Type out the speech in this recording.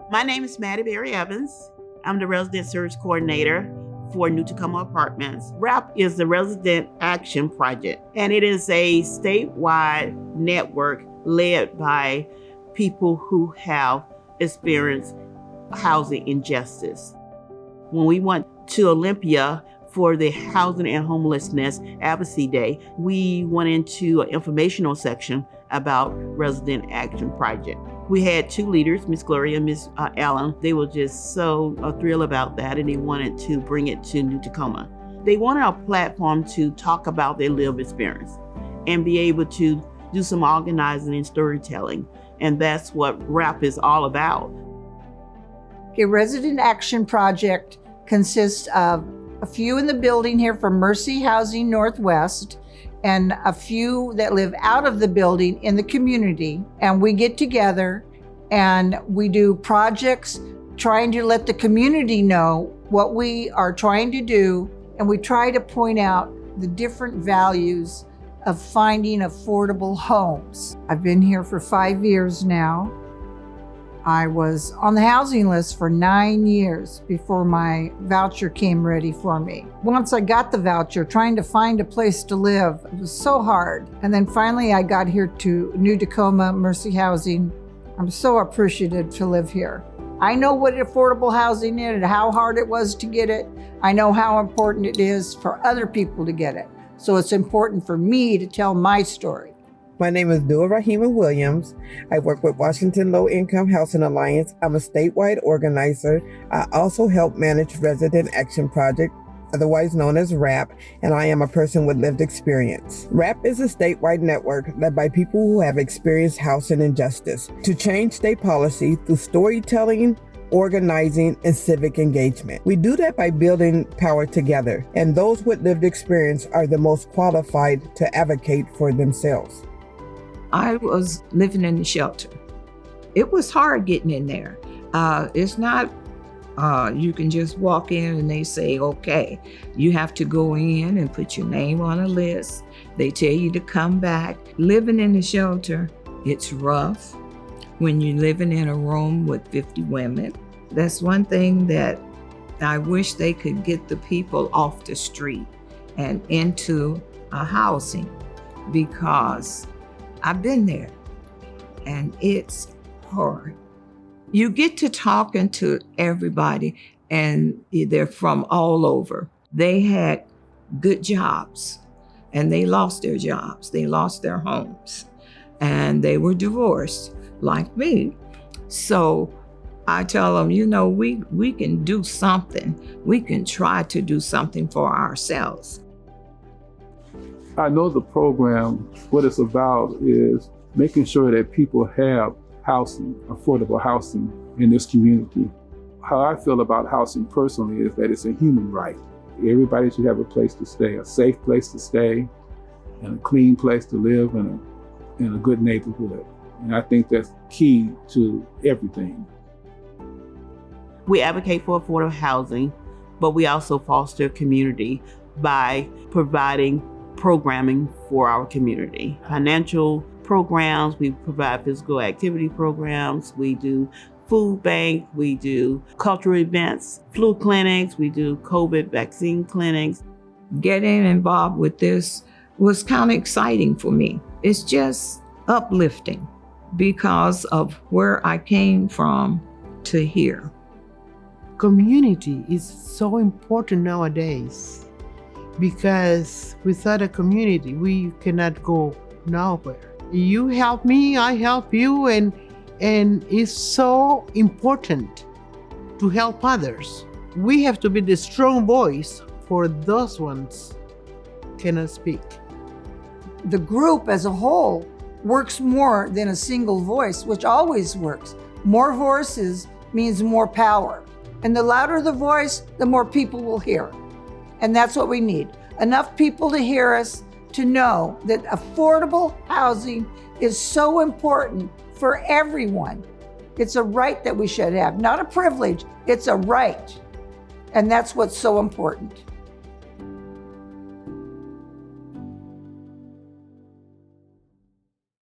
My name is Maddie Berry Evans. I'm the Resident Service Coordinator for New Tacoma Apartments. RAP is the Resident Action Project, and it is a statewide network led by people who have experienced housing injustice. When we went to Olympia for the Housing and Homelessness Advocacy Day, we went into an informational section about Resident Action Project. We had two leaders, Miss Gloria and Miss Allen. They were just so thrilled about that, and they wanted to bring it to New Tacoma. They wanted a platform to talk about their lived experience and be able to do some organizing and storytelling, and that's what RAP is all about. A Resident Action Project consists of a few in the building here from Mercy Housing Northwest, and a few that live out of the building in the community. And we get together and we do projects trying to let the community know what we are trying to do. And we try to point out the different values of finding affordable homes. I've been here for 5 years now. I was on the housing list for 9 years before my voucher came ready for me. Once I got the voucher, trying to find a place to live, it was so hard. And then finally I got here to New Tacoma Mercy Housing. I'm so appreciative to live here. I know what affordable housing is and how hard it was to get it. I know how important it is for other people to get it. So it's important for me to tell my story. My name is Dua Rahima Williams. I work with Washington Low Income Housing Alliance. I'm a statewide organizer. I also help manage Resident Action Project, otherwise known as RAP, and I am a person with lived experience. RAP is a statewide network led by people who have experienced housing injustice to change state policy through storytelling, organizing, and civic engagement. We do that by building power together, and those with lived experience are the most qualified to advocate for themselves. I was living in the shelter. It was hard getting in there. It's not, you can just walk in and they say, okay, you have to go in and put your name on a list. They tell you to come back. Living in the shelter, it's rough when you're living in a room with 50 women. That's one thing that I wish they could get the people off the street and into a housing, because I've been there and it's hard. You get to talking to everybody and they're from all over. They had good jobs and they lost their jobs. They lost their homes and they were divorced like me. So I tell them, we can do something. We can try to do something for ourselves. I know the program, what it's about is making sure that people have housing, affordable housing in this community. How I feel about housing personally is that it's a human right. Everybody should have a place to stay, a safe place to stay, and a clean place to live in a good neighborhood. And I think that's key to everything. We advocate for affordable housing, but we also foster community by providing programming for our community. Financial programs, we provide physical activity programs, we do food bank, we do cultural events, flu clinics, we do COVID vaccine clinics. Getting involved with this was kind of exciting for me. It's just uplifting because of where I came from to here. Community is so important nowadays, because without a community, we cannot go nowhere. You help me, I help you, and it's so important to help others. We have to be the strong voice for those ones cannot speak. The group as a whole works more than a single voice, which always works. More voices means more power. And the louder the voice, the more people will hear. And that's what we need. Enough people to hear us, to know that affordable housing is so important for everyone. It's a right that we should have, not a privilege, it's a right. And that's what's so important.